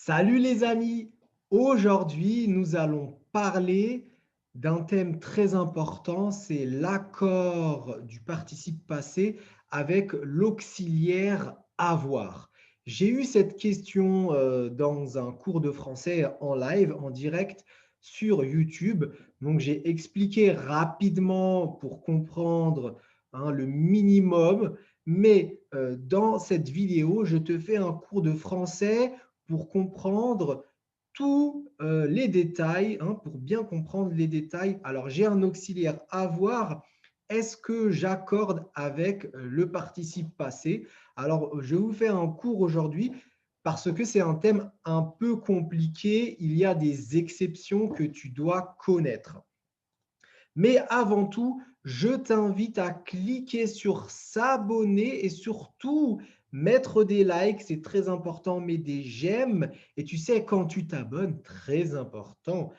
Salut les amis! Aujourd'hui, nous allons parler d'un thème très important, c'est l'accord du participe passé avec l'auxiliaire avoir. J'ai eu cette question dans un cours de français en live, en direct sur YouTube. Donc, j'ai expliqué rapidement pour comprendre le minimum, mais dans cette vidéo, je te fais un cours de français pour comprendre tous les détails, pour bien comprendre les détails. Alors, j'ai un auxiliaire avoir. Est-ce que j'accorde avec le participe passé? Alors, je vais vous faire un cours aujourd'hui parce que c'est un thème un peu compliqué. Il y a des exceptions que tu dois connaître. Mais avant tout, je t'invite à cliquer sur s'abonner et surtout mettre des likes, c'est très important, mais des j'aime. Et tu sais, quand tu t'abonnes, très important,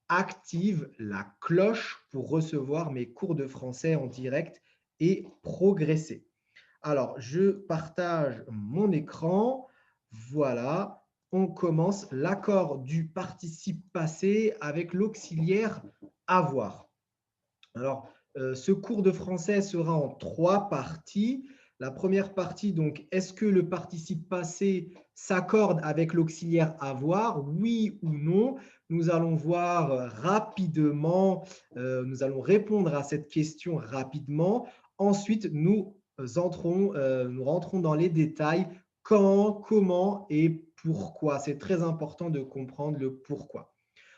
active la cloche pour recevoir mes cours de français en direct et progresser. Alors, je partage mon écran. Voilà, on commence l'accord du participe passé avec l'auxiliaire avoir. Alors, ce cours de français sera en 3 parties. La première partie, donc, est-ce que le participe passé s'accorde avec l'auxiliaire avoir? Oui ou non? Nous allons voir rapidement, nous allons répondre à cette question rapidement. Ensuite, nous rentrons dans les détails quand, comment et pourquoi. C'est très important de comprendre le pourquoi.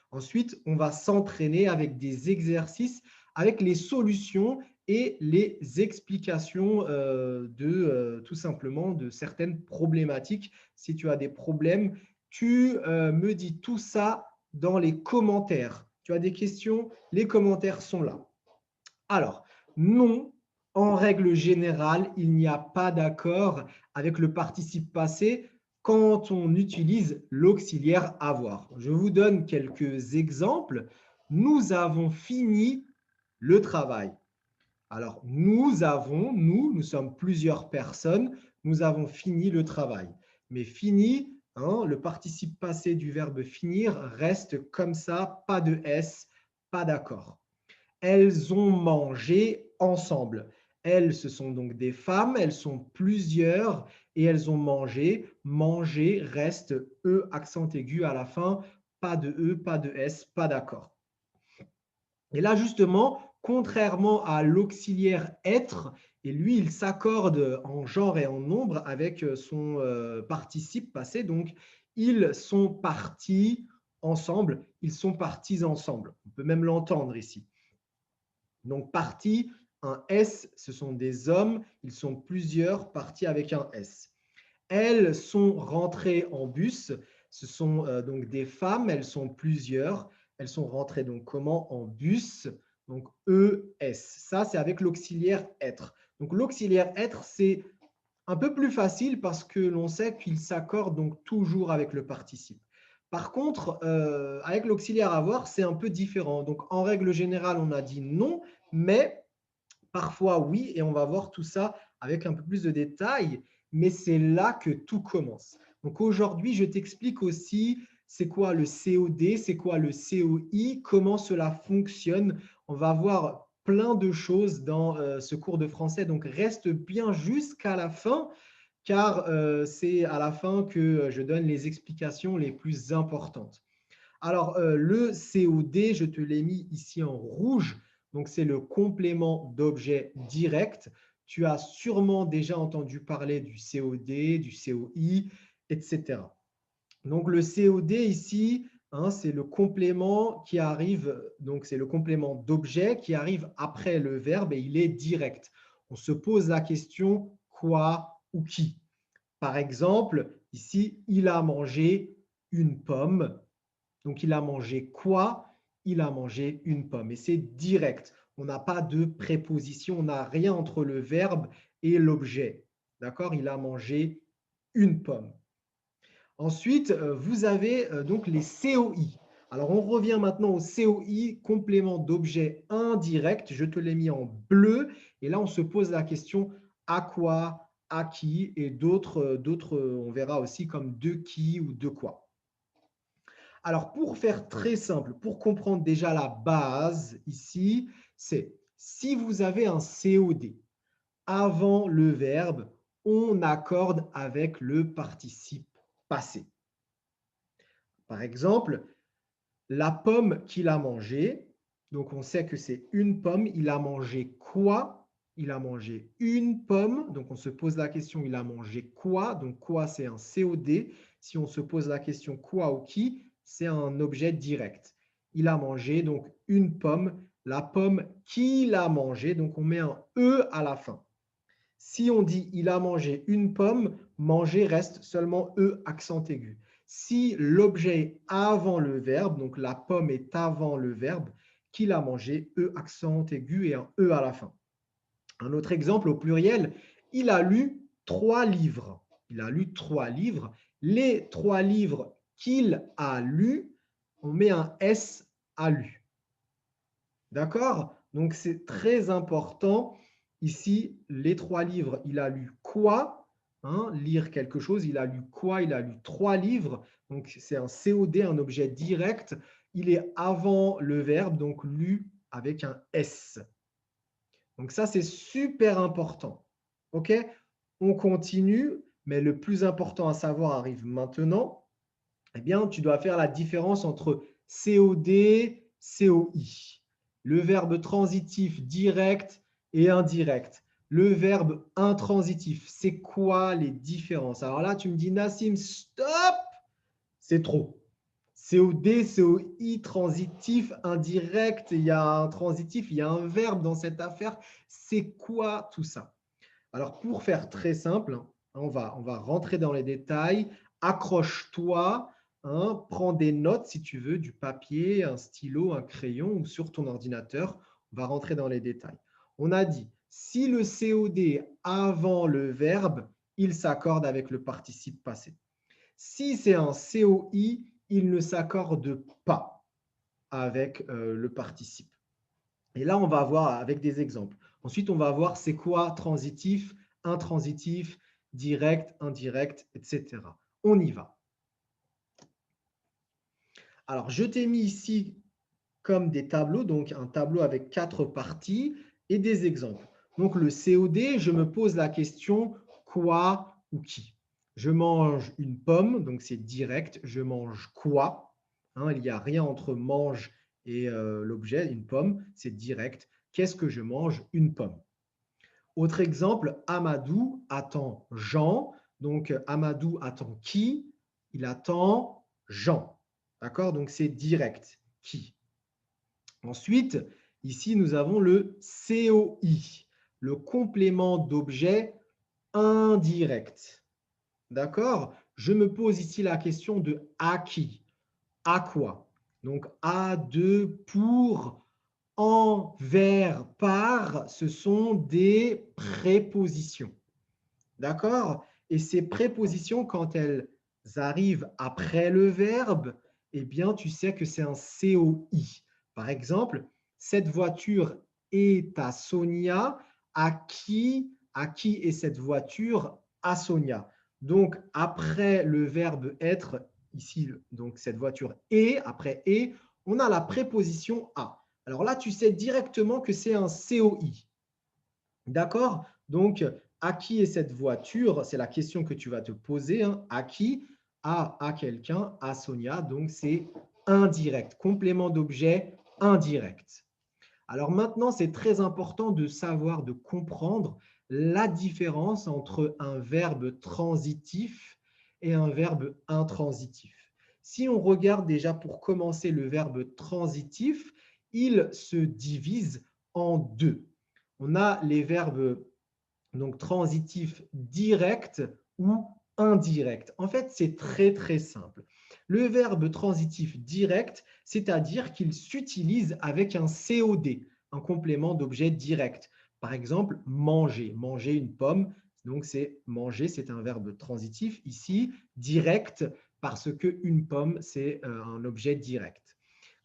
Ensuite, on va s'entraîner avec des exercices, avec les solutions et les explications tout simplement de certaines problématiques. Si tu as des problèmes, tu me dis tout ça dans les commentaires. Tu as des questions? Les commentaires sont là. Alors, non, en règle générale, il n'y a pas d'accord avec le participe passé quand on utilise l'auxiliaire avoir. Je vous donne quelques exemples. Nous avons fini le travail. Alors, nous sommes plusieurs personnes, nous avons fini le travail. Mais fini, le participe passé du verbe finir reste comme ça, pas de S, pas d'accord. Elles ont mangé ensemble. Elles, ce sont donc des femmes, elles sont plusieurs et elles ont mangé. Manger reste E, accent aigu à la fin, pas de E, pas de S, pas d'accord. Et là, justement, contrairement à l'auxiliaire être, et lui, il s'accorde en genre et en nombre avec son participe passé. Donc, ils sont partis ensemble, ils sont partis ensemble. On peut même l'entendre ici. Donc, partie, un S, ce sont des hommes, ils sont plusieurs, partis avec un S. Elles sont rentrées en bus, ce sont donc des femmes, elles sont plusieurs, elles sont rentrées donc comment? En bus, donc ES. Ça, c'est avec l'auxiliaire être. Donc, l'auxiliaire être, c'est un peu plus facile parce que l'on sait qu'il s'accorde donc toujours avec le participe. Par contre, avec l'auxiliaire avoir, c'est un peu différent. Donc, en règle générale, on a dit non, mais parfois oui, et on va voir tout ça avec un peu plus de détails, mais c'est là que tout commence. Donc, aujourd'hui, je t'explique aussi c'est quoi le COD, c'est quoi le COI, comment cela fonctionne. On va voir plein de choses dans ce cours de français, donc reste bien jusqu'à la fin car c'est à la fin que je donne les explications les plus importantes. Alors, le COD, je te l'ai mis ici en rouge, donc c'est le complément d'objet direct. Tu as sûrement déjà entendu parler du COD, du COI, etc. Donc, le COD ici, c'est le complément qui arrive, donc c'est le complément d'objet qui arrive après le verbe et il est direct. On se pose la question quoi ou qui. Par exemple, ici, il a mangé une pomme. Donc, il a mangé quoi? Il a mangé une pomme. Et c'est direct. On n'a pas de préposition, on n'a rien entre le verbe et l'objet. D'accord? Il a mangé une pomme. Ensuite, vous avez donc les COI. Alors, on revient maintenant au COI, complément d'objet indirect. Je te l'ai mis en bleu. Et là, on se pose la question à quoi, à qui et d'autres, on verra aussi comme de qui ou de quoi. Alors, pour faire très simple, pour comprendre déjà la base ici, c'est si vous avez un COD avant le verbe, on accorde avec le participe passé. Par exemple, la pomme qu'il a mangée, donc on sait que c'est une pomme, il a mangé quoi? Il a mangé une pomme, donc on se pose la question, il a mangé quoi? Donc quoi, c'est un COD. Si on se pose la question quoi ou qui, c'est un objet direct. Il a mangé donc une pomme, la pomme qu'il a mangée, donc on met un E à la fin. Si on dit il a mangé une pomme, manger reste seulement E accent aigu. Si l'objet est avant le verbe, donc la pomme est avant le verbe, qu'il a mangé, E accent aigu et un E à la fin. Un autre exemple au pluriel, il a lu 3 livres. Il a lu 3 livres. Les 3 livres qu'il a lus, on met un S à lu. D'accord? Donc, c'est très important. Ici, les 3 livres, il a lu quoi? Lire quelque chose, il a lu quoi? Il a lu 3 livres. Donc, c'est un COD, un objet direct. Il est avant le verbe, donc lu avec un S. Donc, ça, c'est super important. OK? On continue, mais le plus important à savoir arrive maintenant. Eh bien, tu dois faire la différence entre COD, COI. Le verbe transitif direct et indirect. Le verbe intransitif, c'est quoi les différences? Alors là, tu me dis, Nassim, stop, c'est trop. COD, COI, transitif, indirect, il y a un transitif, il y a un verbe dans cette affaire. C'est quoi tout ça? Alors, pour faire très simple, on va rentrer dans les détails. Accroche-toi, prends des notes si tu veux, du papier, un stylo, un crayon ou sur ton ordinateur. On va rentrer dans les détails. On a dit, si le COD est avant le verbe, il s'accorde avec le participe passé. Si c'est un COI, il ne s'accorde pas avec le participe. Et là, on va voir avec des exemples. Ensuite, on va voir c'est quoi transitif, intransitif, direct, indirect, etc. On y va. Alors, je t'ai mis ici comme des tableaux, donc un tableau avec 4 parties et des exemples. Donc, le COD, je me pose la question quoi ou qui. Je mange une pomme, donc c'est direct. Je mange quoi? Il n'y a rien entre mange et l'objet, une pomme, c'est direct. Qu'est-ce que je mange? Une pomme. Autre exemple, Amadou attend Jean. Donc, Amadou attend qui? Il attend Jean. D'accord? Donc, c'est direct. Qui? Ensuite, ici, nous avons le COI, le complément d'objet indirect. D'accord? Je me pose ici la question de à qui? À quoi? Donc, à, de, pour, en, vers, par, ce sont des prépositions. D'accord? Et ces prépositions, quand elles arrivent après le verbe, eh bien, tu sais que c'est un COI. Par exemple, cette voiture est à Sonia. À qui est cette voiture? À Sonia. Donc, après le verbe être, ici, donc cette voiture est, après est, on a la préposition à. Alors là, tu sais directement que c'est un COI. D'accord? Donc, à qui est cette voiture? C'est la question que tu vas te poser. À qui? À quelqu'un, à Sonia. Donc, c'est indirect. Complément d'objet indirect. Alors maintenant, c'est très important de savoir, de comprendre la différence entre un verbe transitif et un verbe intransitif. Si on regarde déjà pour commencer le verbe transitif, il se divise en deux. On a les verbes donc transitifs directs ou indirects. En fait, c'est très très simple. Le verbe transitif direct, c'est-à-dire qu'il s'utilise avec un COD, un complément d'objet direct. Par exemple, manger, manger une pomme. Donc, c'est manger, c'est un verbe transitif. Ici, direct, parce qu'une pomme, c'est un objet direct.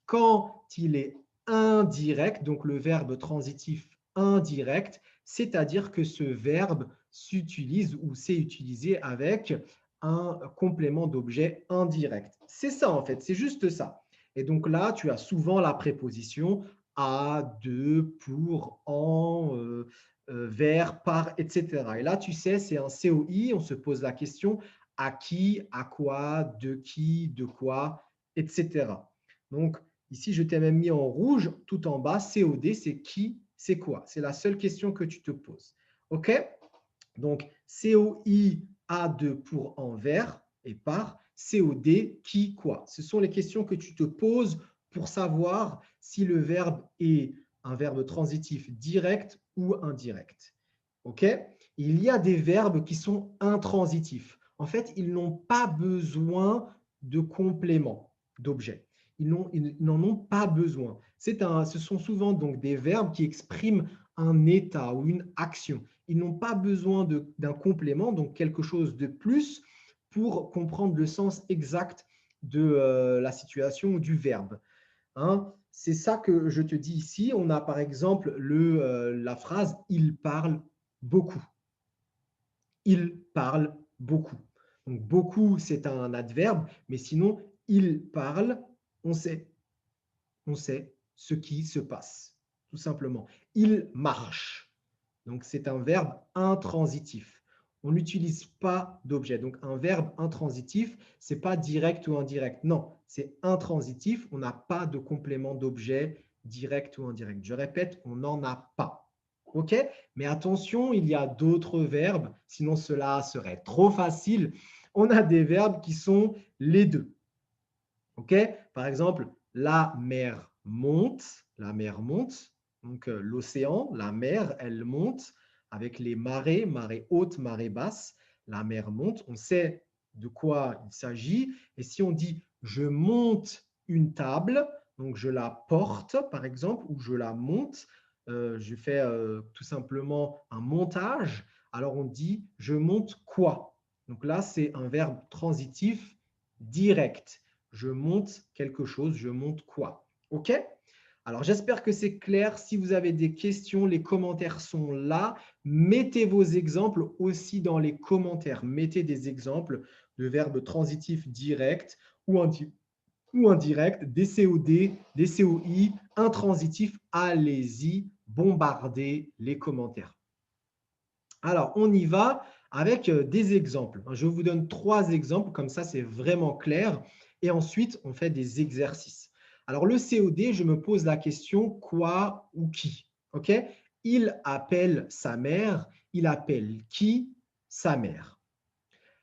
Quand il est indirect, donc le verbe transitif indirect, c'est-à-dire que ce verbe s'utilise ou c'est utilisé avec un complément d'objet indirect. C'est ça en fait, c'est juste ça. Et donc là, tu as souvent la préposition à, de, pour, en, vers, par, etc. Et là, tu sais, c'est un COI, on se pose la question à qui, à quoi, de quoi, etc. Donc, ici, je t'ai même mis en rouge tout en bas, COD, c'est qui, c'est quoi. C'est la seule question que tu te poses. OK? Donc, COI, à, de, pour, en, vers et par, COD, qui, quoi. Ce sont les questions que tu te poses pour savoir si le verbe est un verbe transitif direct ou indirect. OK? Il y a des verbes qui sont intransitifs. En fait, ils n'ont pas besoin de complément d'objet. Ils n'en ont pas besoin. Ce sont souvent donc des verbes qui expriment un état ou une action. Ils n'ont pas besoin d'un complément, donc quelque chose de plus, pour comprendre le sens exact de la situation ou du verbe. Hein. C'est ça que je te dis ici. On a par exemple la phrase « il parle beaucoup ». Il parle beaucoup. Donc, beaucoup, c'est un adverbe, mais sinon, il parle, on sait ce qui se passe, tout simplement. Il marche. Donc, c'est un verbe intransitif. On n'utilise pas d'objet. Donc, un verbe intransitif, ce n'est pas direct ou indirect. Non, c'est intransitif. On n'a pas de complément d'objet direct ou indirect. Je répète, on n'en a pas. OK? Mais attention, il y a d'autres verbes, sinon cela serait trop facile. On a des verbes qui sont les deux. OK? Par exemple, la mer monte, donc l'océan, la mer, elle monte avec les marées, marée haute, marée basse. La mer monte, on sait de quoi il s'agit. Et si on dit je monte une table, donc je la porte par exemple, ou je la monte, je fais tout simplement un montage, alors on dit je monte quoi? Donc là, c'est un verbe transitif direct. Je monte quelque chose, je monte quoi? OK? Alors, j'espère que c'est clair. Si vous avez des questions, les commentaires sont là. Mettez vos exemples aussi dans les commentaires. Mettez des exemples de verbes transitifs directs ou indirects, des COD, des COI, intransitifs. Allez-y, bombardez les commentaires. Alors, on y va avec des exemples. Je vous donne 3 exemples, comme ça, c'est vraiment clair. Et ensuite, on fait des exercices. Alors, le COD, je me pose la question quoi ou qui. OK? Il appelle sa mère. Il appelle qui? Sa mère.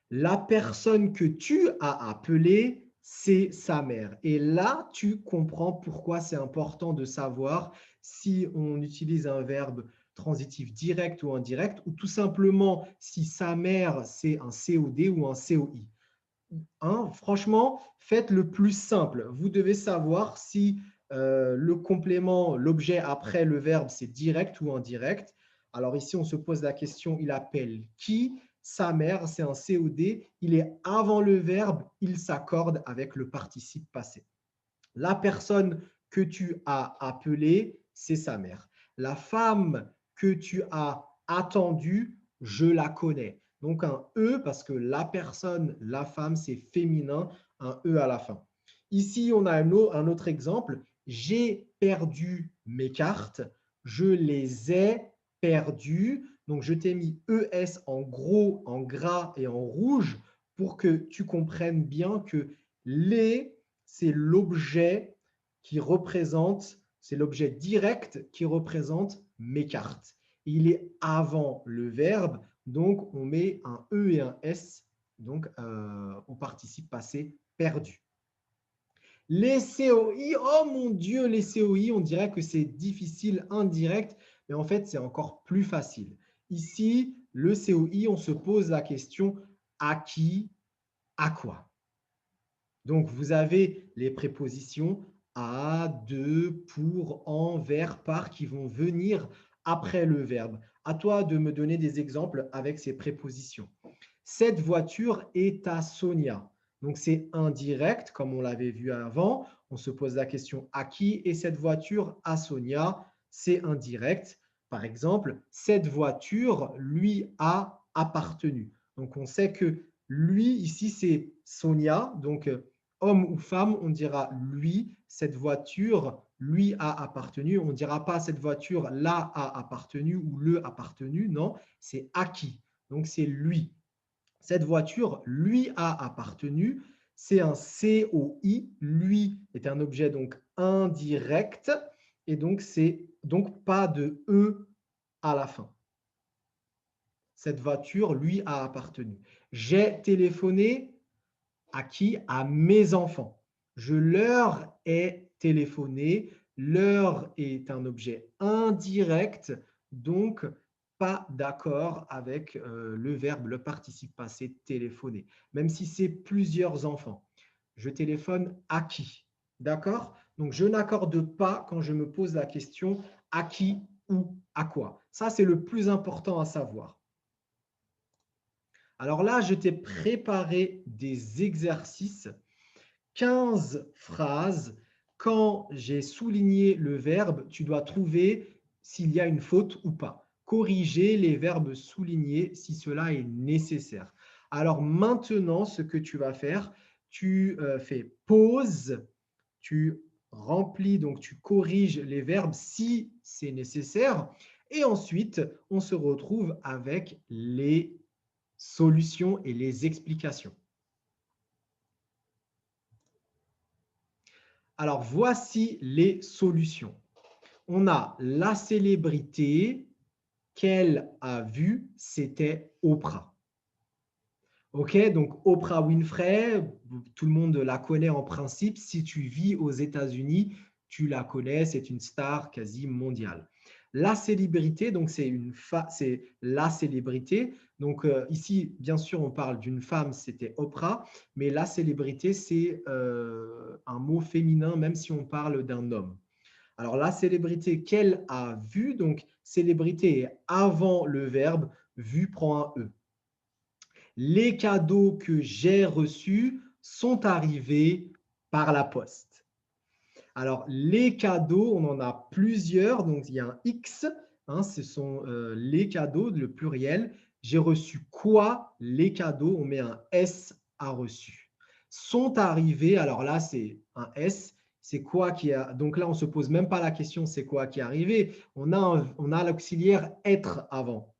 La personne que tu as appelée, c'est sa mère. Et là, tu comprends pourquoi c'est important de savoir si on utilise un verbe transitif direct ou indirect, ou tout simplement si sa mère, c'est un COD ou un COI. Hein, franchement, faites le plus simple. Vous devez savoir si le complément, l'objet après le verbe, c'est direct ou indirect. Alors ici, on se pose la question, il appelle qui? Sa mère, c'est un COD. Il est avant le verbe, il s'accorde avec le participe passé. La personne que tu as appelée, c'est sa mère. La femme que tu as attendue, je la connais. Donc un E parce que la personne, la femme, c'est féminin, un E à la fin. Ici, on a un autre exemple. J'ai perdu mes cartes. Je les ai perdues. Donc, je t'ai mis ES en gros, en gras et en rouge pour que tu comprennes bien que les c'est l'objet qui représente, c'est l'objet direct qui représente mes cartes. Il est avant le verbe, donc on met un E et un S donc, au participe passé perdu. Les COI, oh mon Dieu, les COI, on dirait que c'est difficile, indirect, mais en fait, c'est encore plus facile. Ici, le COI, on se pose la question à qui, à quoi. Donc, vous avez les prépositions à, de, pour, en, vers, par qui vont venir après le verbe. À toi de me donner des exemples avec ces prépositions. Cette voiture est à Sonia. Donc, c'est indirect, comme on l'avait vu avant. On se pose la question à qui est cette voiture? À Sonia, c'est indirect. Par exemple, cette voiture lui a appartenu. Donc, on sait que Lui, ici, c'est Sonia. Donc, homme ou femme, on dira lui. Cette voiture lui a appartenu. On ne dira pas cette voiture là a appartenu ou le appartenu. Non, c'est à qui. Donc, c'est lui. Cette voiture lui a appartenu. C'est un COI. Lui est un objet donc indirect. Et donc, c'est donc pas de E à la fin. Cette voiture lui a appartenu. J'ai téléphoné à qui? À mes enfants. Je leur ai téléphoné. Leur est un objet indirect, donc pas d'accord avec le verbe, le participe passé téléphoner, même si c'est plusieurs enfants. Je téléphone à qui? D'accord? Donc, je n'accorde pas quand je me pose la question à qui ou à quoi. Ça, c'est le plus important à savoir. Alors là, je t'ai préparé des exercices, 15 phrases. Quand j'ai souligné le verbe, tu dois trouver s'il y a une faute ou pas. Corriger les verbes soulignés si cela est nécessaire. Alors maintenant, ce que tu vas faire, tu fais pause, tu remplis, donc tu corriges les verbes si c'est nécessaire. Et ensuite, on se retrouve avec les solutions et les explications. Alors, voici les solutions. On a la célébrité qu'elle a vue, c'était Oprah. Ok, donc Oprah Winfrey, tout le monde la connaît en principe. Si tu vis aux États-Unis, tu la connais, c'est une star quasi mondiale. La célébrité, donc c'est la célébrité. Donc ici, bien sûr, on parle d'une femme, c'était Oprah, mais la célébrité, c'est un mot féminin, même si on parle d'un homme. Alors la célébrité qu'elle a vue, donc célébrité est avant le verbe, vue prend un E. Les cadeaux que j'ai reçus sont arrivés par la poste. Alors, les cadeaux, on en a plusieurs. Donc, il y a un X. Ce sont les cadeaux, le pluriel. J'ai reçu quoi? Les cadeaux. On met un S à reçu. Sont arrivés. Alors là, c'est un S. C'est quoi qui a… Donc là, on ne se pose même pas la question, c'est quoi qui est arrivé? On a l'auxiliaire être avant.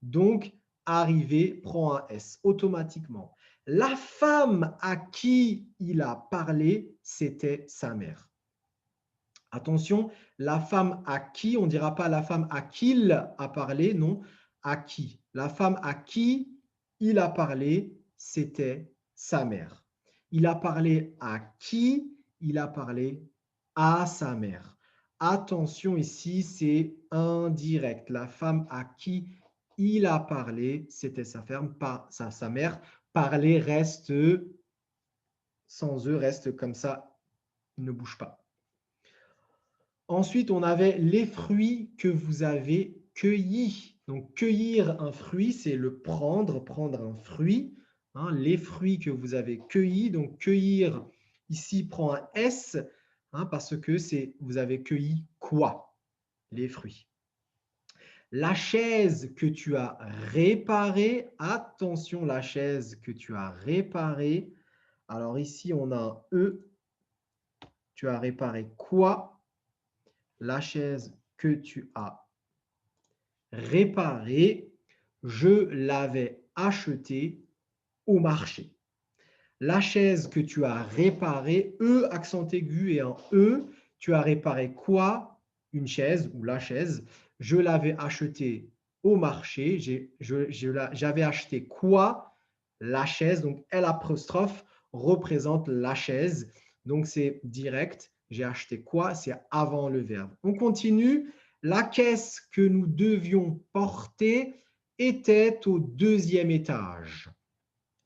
Donc, arriver prend un S automatiquement. La femme à qui il a parlé, c'était sa mère. Attention, la femme à qui, on ne dira pas la femme à qui il a parlé, non, à qui. La femme à qui il a parlé, c'était sa mère. Il a parlé à qui? Il a parlé à sa mère. Attention ici, c'est indirect. La femme à qui il a parlé, c'était sa femme, pas sa mère. Parler reste sans eux, reste comme ça, il ne bouge pas. Ensuite, on avait les fruits que vous avez cueillis. Donc, cueillir un fruit, c'est le prendre, prendre un fruit. Les fruits que vous avez cueillis. Donc, cueillir, ici, prend un S parce que vous avez cueilli quoi? Les fruits. La chaise que tu as réparée. Attention, la chaise que tu as réparée. Alors ici, on a un E. Tu as réparé quoi? La chaise que tu as réparée, je l'avais achetée au marché. La chaise que tu as réparée, E, accent aigu et un E, tu as réparé quoi? Une chaise ou la chaise. Je l'avais achetée au marché. J'avais acheté quoi? La chaise. Donc, L apostrophe représente la chaise. Donc, c'est direct. J'ai acheté quoi? C'est avant le verbe. On continue. La caisse que nous devions porter était au deuxième étage.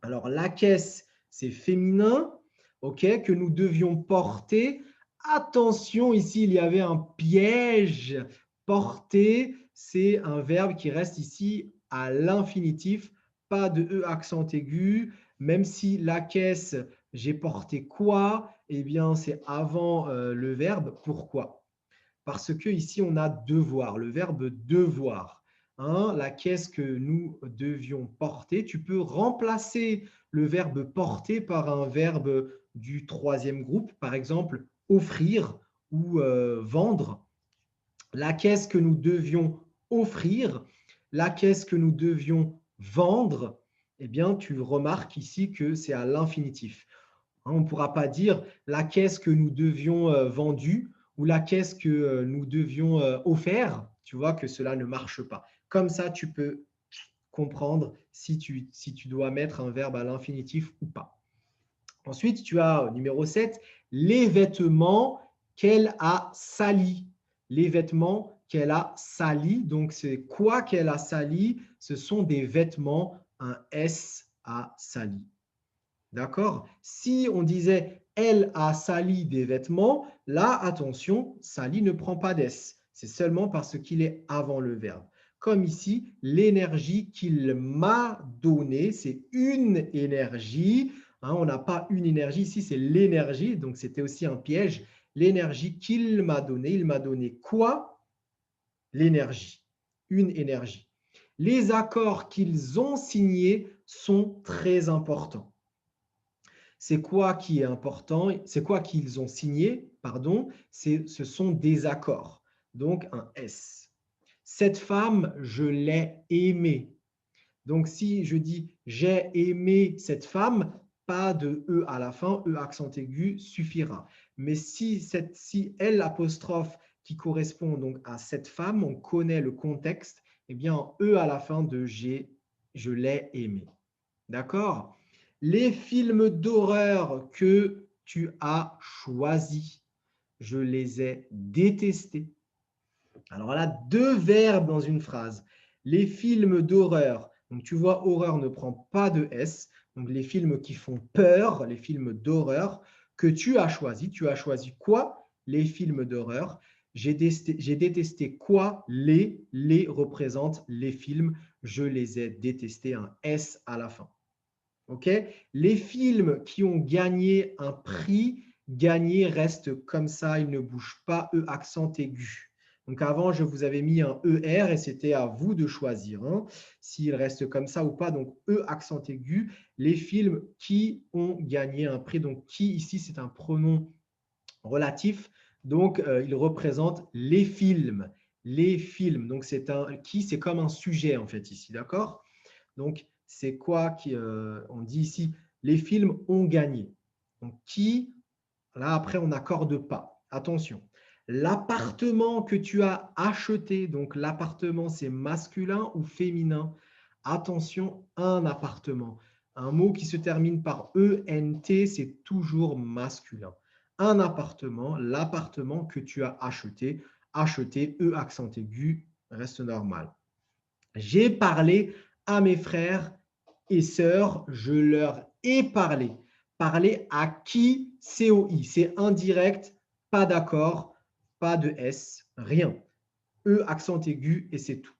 Alors, la caisse, c'est féminin, ok, que nous devions porter. Attention, ici, il y avait un piège. Porter, c'est un verbe qui reste ici à l'infinitif, pas de E accent aigu. Même si la caisse, j'ai porté quoi? Eh bien, c'est avant le verbe. Pourquoi? Parce que ici, on a devoir, le verbe devoir. hein, la caisse que nous devions porter. Tu peux remplacer le verbe porter par un verbe du troisième groupe, par exemple offrir ou vendre. La caisse que nous devions offrir, la caisse que nous devions vendre, eh bien, tu remarques ici que c'est à l'infinitif. On ne pourra pas dire la caisse que nous devions vendue ou la caisse que nous devions offert. Tu vois que cela ne marche pas. Comme ça, tu peux comprendre si tu dois mettre un verbe à l'infinitif ou pas. Ensuite, tu as numéro 7, les vêtements qu'elle a salis. Les vêtements qu'elle a salis. Donc, c'est quoi qu'elle a sali? Ce sont des vêtements, un S a sali. D'accord? Si on disait elle a sali des vêtements, là, attention, sali ne prend pas d'S. C'est seulement parce qu'il est avant le verbe. Comme ici, l'énergie qu'il m'a donnée, c'est une énergie. Hein, on n'a pas une énergie, ici c'est l'énergie, donc c'était aussi un piège. L'énergie qu'il m'a donnée, il m'a donné quoi? L'énergie, une énergie. Les accords qu'ils ont signés sont très importants. C'est quoi qui est important? C'est quoi qu'ils ont signé? Pardon, ce sont des accords. Donc, un S. Cette femme, je l'ai aimée. Donc, si je dis j'ai aimé cette femme, pas de E à la fin, E accent aigu suffira. Mais si L apostrophe qui correspond donc à cette femme, on connaît le contexte, eh bien, E à la fin de j'ai, je l'ai aimé. D'accord? Les films d'horreur que tu as choisis, je les ai détestés. Alors là, deux verbes dans une phrase. Les films d'horreur, donc tu vois, horreur ne prend pas de S. Donc les films qui font peur, les films d'horreur que tu as choisis. Tu as choisi quoi? Les films d'horreur. J'ai détesté quoi? Les représentent les films. Je les ai détestés, un S à la fin. Okay? Les films qui ont gagné un prix, gagné reste comme ça, il ne bouge pas, E accent aigu. Donc avant, je vous avais mis un ER et c'était à vous de choisir hein, s'il reste comme ça ou pas. Donc E accent aigu, les films qui ont gagné un prix. Donc qui ici, c'est un pronom relatif. Donc il représente les films. Les films. Donc c'est un qui, c'est comme un sujet en fait ici, d'accord? Donc c'est quoi on dit ici, les films ont gagné. Donc, qui, là après, on n'accorde pas. Attention, l'appartement que tu as acheté, donc l'appartement, c'est masculin ou féminin? Attention, un appartement. Un mot qui se termine par ENT, c'est toujours masculin. Un appartement, l'appartement que tu as acheté, E accent aigu, reste normal. J'ai parlé à mes frères et sœurs, je leur ai parlé. Parler à qui? COI. C'est indirect, pas d'accord, pas de S, rien. E, accent aigu et c'est tout.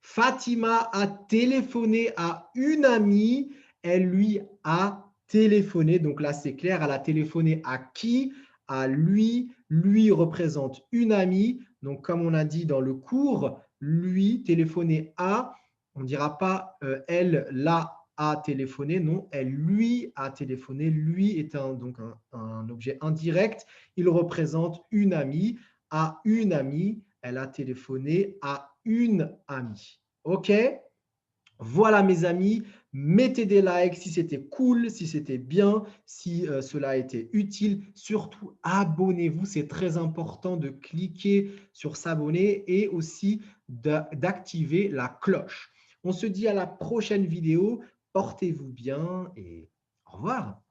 Fatima a téléphoné à une amie, elle lui a téléphoné. Donc là, c'est clair, elle a téléphoné à qui? À lui. Lui représente une amie. Donc, comme on a dit dans le cours, lui, téléphoner à, on ne dira pas elle l'a a téléphoné, non, elle lui a téléphoné. Lui est donc un objet indirect. Il représente une amie. À une amie, elle a téléphoné à une amie. OK? Voilà mes amis, mettez des likes si c'était cool, si c'était bien, si cela a été utile. Surtout, abonnez-vous, c'est très important de cliquer sur s'abonner et aussi d'activer la cloche. On se dit à la prochaine vidéo, portez-vous bien et au revoir.